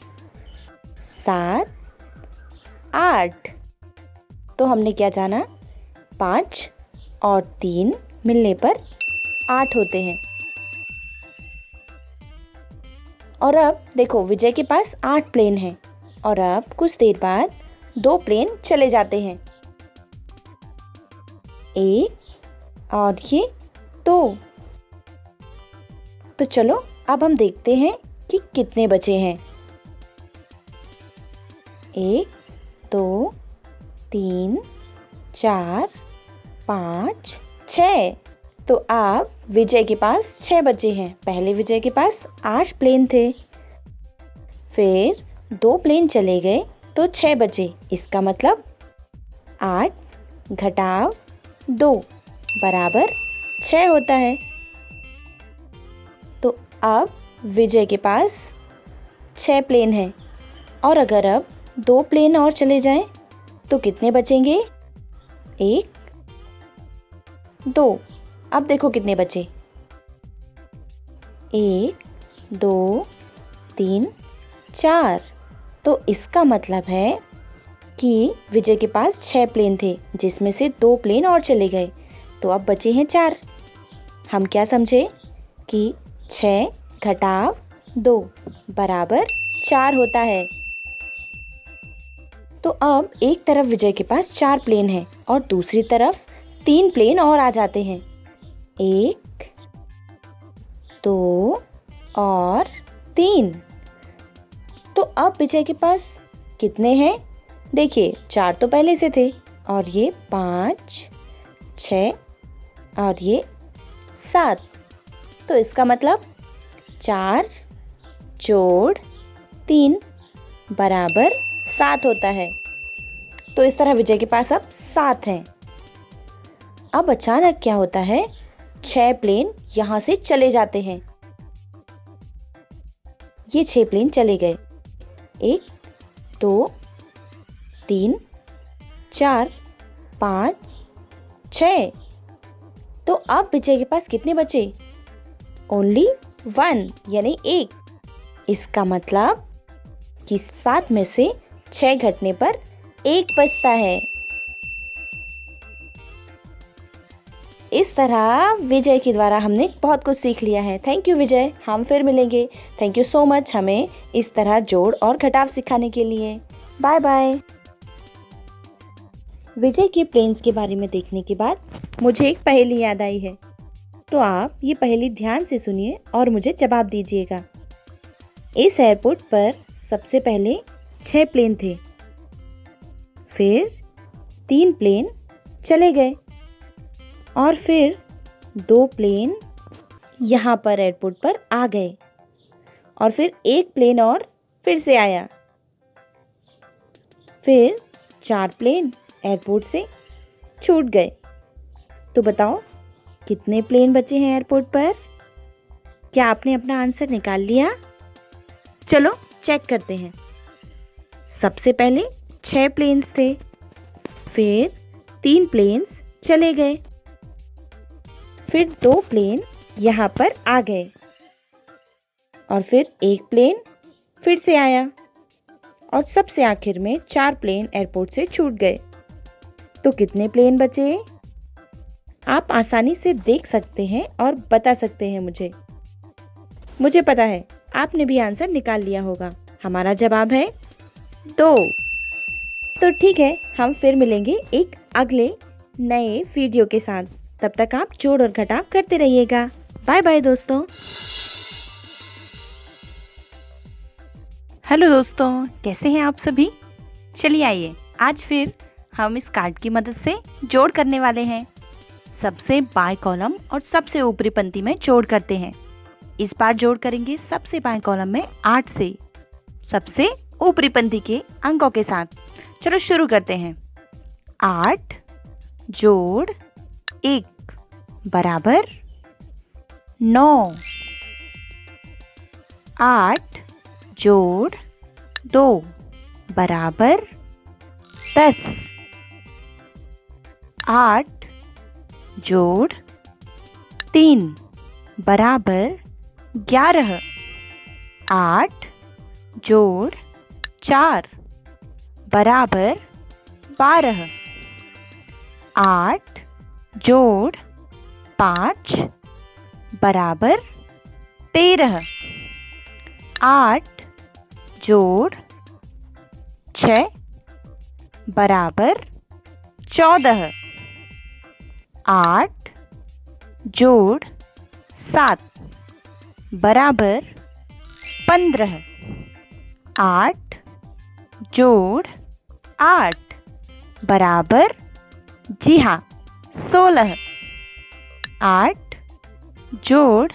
7, 8। तो हमने क्या जाना? 5 और 3 मिलने पर 8 होते हैं। और अब देखो, विजय के पास 8 प्लेन हैं। और अब कुछ देर बाद 2 प्लेन चले जाते हैं। 1 और ये 2। तो चलो अब हम देखते हैं कि कितने बचे हैं। 1, 2, 3, 4, 5, 6। तो अब विजय के पास 6 बचे हैं। पहले विजय के पास 8 प्लेन थे, फिर 2 प्लेन चले गए तो 6 बचे। इसका मतलब 8 घटाव 2 बराबर 6 होता है। तो अब विजय के पास 6 प्लेन हैं। और अगर अब 2 प्लेन और चले जाएं तो कितने बचेंगे? 1, 2। अब देखो कितने बचे। 1, 2, 3, 4। तो इसका मतलब है कि विजय के पास 6 प्लेन थे, जिसमें से 2 प्लेन और चले गए, तो अब बचे हैं 4। हम क्या समझे कि 6 घटाव 2 बराबर 4 होता है। तो अब एक तरफ विजय के पास 4 प्लेन हैं और दूसरी तरफ 3 प्लेन और आ जाते हैं। 1, 2 और 3। तो अब विजय के पास कितने हैं? देखिए 4 तो पहले से थे और ये 5, 6 और ये 7। तो इसका मतलब 4 जोड़ 3 बराबर 7 होता है। तो इस तरह विजय के पास अब 7 हैं। अब अचानक क्या होता है, 6 प्लेन यहाँ से चले जाते हैं। ये 6 प्लेन चले गए। 1, 2, 3, 4, 5, 6। तो अब विजय के पास कितने बचे? ओनली 1 यानी 1। इसका मतलब कि 7 में से 6 घटने पर 1 बचता है। इस तरह विजय के द्वारा हमने बहुत कुछ सीख लिया है। थैंक यू विजय, हम फिर मिलेंगे। थैंक यू सो मच हमें इस तरह जोड़ और घटाव सिखाने के लिए। Bye bye. विजय के प्लेन्स के बारे में देखने के बाद मुझे एक पहेली याद आई है, तो आप ये पहेली ध्यान से सुनिए और मुझे जवाब दीजिएगा। इस एयरपोर्ट पर सबसे पहले 6 प्लेन थे, फिर 3 प्लेन चले गए और फिर 2 प्लेन यहाँ पर एयरपोर्ट पर आ गए और फिर 1 प्लेन और फिर से आया। फिर 4 प्लेन एयरपोर्ट से छूट गए। तो बताओ कितने प्लेन बचे हैं एयरपोर्ट पर? क्या आपने अपना आंसर निकाल लिया? चलो चेक करते हैं। सबसे पहले 6 प्लेन्स थे, फिर 3 प्लेन्स चले गए, फिर 2 प्लेन यहाँ पर आ गए और फिर 1 प्लेन फिर से आया और सबसे आखिर में 4 प्लेन एयरपोर्ट से छूट गए। तो कितने प्लेन बचे? आप आसानी से देख सकते हैं और बता सकते हैं मुझे पता है आपने भी आंसर निकाल लिया होगा। हमारा जवाब है 2। तो ठीक है, हम फिर मिलेंगे एक अगले नए वीडियो के साथ। तब तक आप जोड़ और घटाव करते रहिएगा। बाय बाय दोस्तों। हेलो दोस्तों, कैसे हैं आप सभी? चलिए आइए आज फिर हम इस कार्ड की मदद से जोड़ करने वाले हैं। सबसे बाएं कॉलम और सबसे ऊपरी पंक्ति में जोड़ करते हैं। इस बार जोड़ करेंगे सबसे बाएं कॉलम में 8 से सबसे ऊपरी पंक्ति के अंकों के साथ। चलो शुरू करते हैं। 8 जोड़ 1 बराबर 9। 8 जोड़ 2 बराबर 10। 8 जोड़ 3 बराबर 11। 8 जोड़ 4 बराबर 12। 8 जोड़ 5 बराबर 13। 8 जोड़ 6 बराबर 14। 8 जोड़ 7 बराबर 15। 8 जोड़ 8 बराबर, जी हाँ, 16। 8 जोड़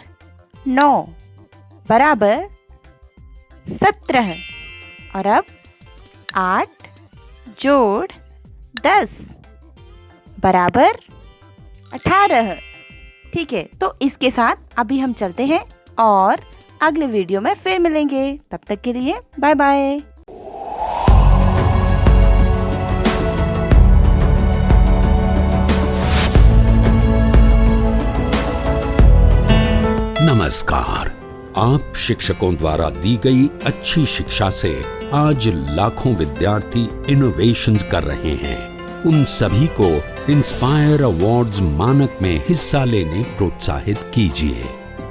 9 बराबर 17। और अब 8 जोड़ 10 बराबर 18। ठीक है, तो इसके साथ अभी हम चलते हैं और अगले वीडियो में फिर मिलेंगे। तब तक के लिए बाय बाय। नमस्कार। आप शिक्षकों द्वारा दी गई अच्छी शिक्षा से आज लाखों विद्यार्थी इनोवेशंस कर रहे हैं। उन सभी को इंस्पायर अवार्ड्स मानक में हिस्सा लेने प्रोत्साहित कीजिए।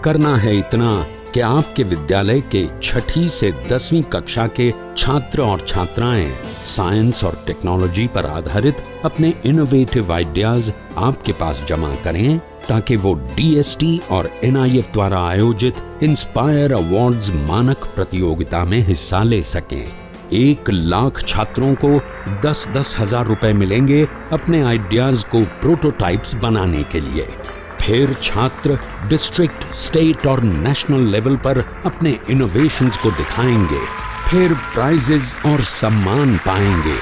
करना है इतना कि आपके विद्यालय के 6ठी से 10वीं कक्षा के छात्र और छात्राएं साइंस और टेक्नोलॉजी पर आधारित अपने इनोवेटिव आइडियाज आपके पास जमा करें, ताकि वो DST और NIF द्वारा आयोजित इंस्पायर अवार्ड्स मानक प्रतियोगिता में हिस्सा ले सकें। 1 लाख छात्रों को 10-10 हजार रुपए मिलेंगे अपने आइडियाज को प्रोटोटाइप्स बनाने के लिए। फिर छात्र डिस्ट्रिक्ट, स्टेट और नेशनल लेवल पर अपने इनोवेशंस को दिखाएंगे, फिर प्राइजेस और सम्मान पाएंगे।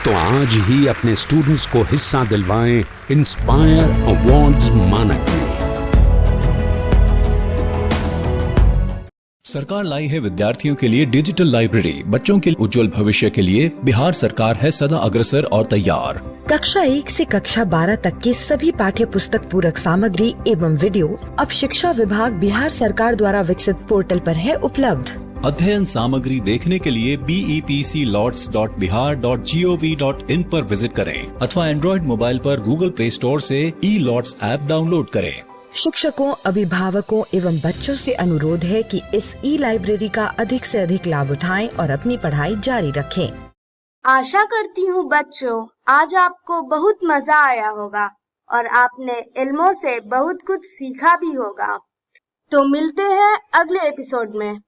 तो आज ही अपने स्टूडेंट्स को हिस्सा दिलवाएं इंस्पायर अवार्ड्स मानक में। सरकार लाई है विद्यार्थियों के लिए डिजिटल लाइब्रेरी। बच्चों के उज्जवल भविष्य के लिए बिहार सरकार है सदा अग्रसर और तैयार। कक्षा 1 से कक्षा 12 तक की सभी पाठ्य पुस्तक पूरक सामग्री एवं वीडियो अब शिक्षा विभाग बिहार सरकार द्वारा विकसित पोर्टल पर है उपलब्ध। अध्ययन सामग्री देखने के लिए BEPCLots.bihar.gov.in पर विजिट करें अथवा एंड्रॉइड मोबाइल पर गूगल प्ले स्टोर से E-Lots ऐप डाउनलोड करें। शिक्षकों, अभिभावकों एवं बच्चों से अनुरोध है कि इस लाइब्रेरी का अधिक से अधिक लाभ उठाएं और अपनी पढ़ाई जारी रखें। आशा करती हूँ बच्चों, आज आपको बहुत मजा आया होगा और आपने इल्मों से बहुत कुछ सीखा भी होगा। तो मिलते हैं अगले एपिसोड में।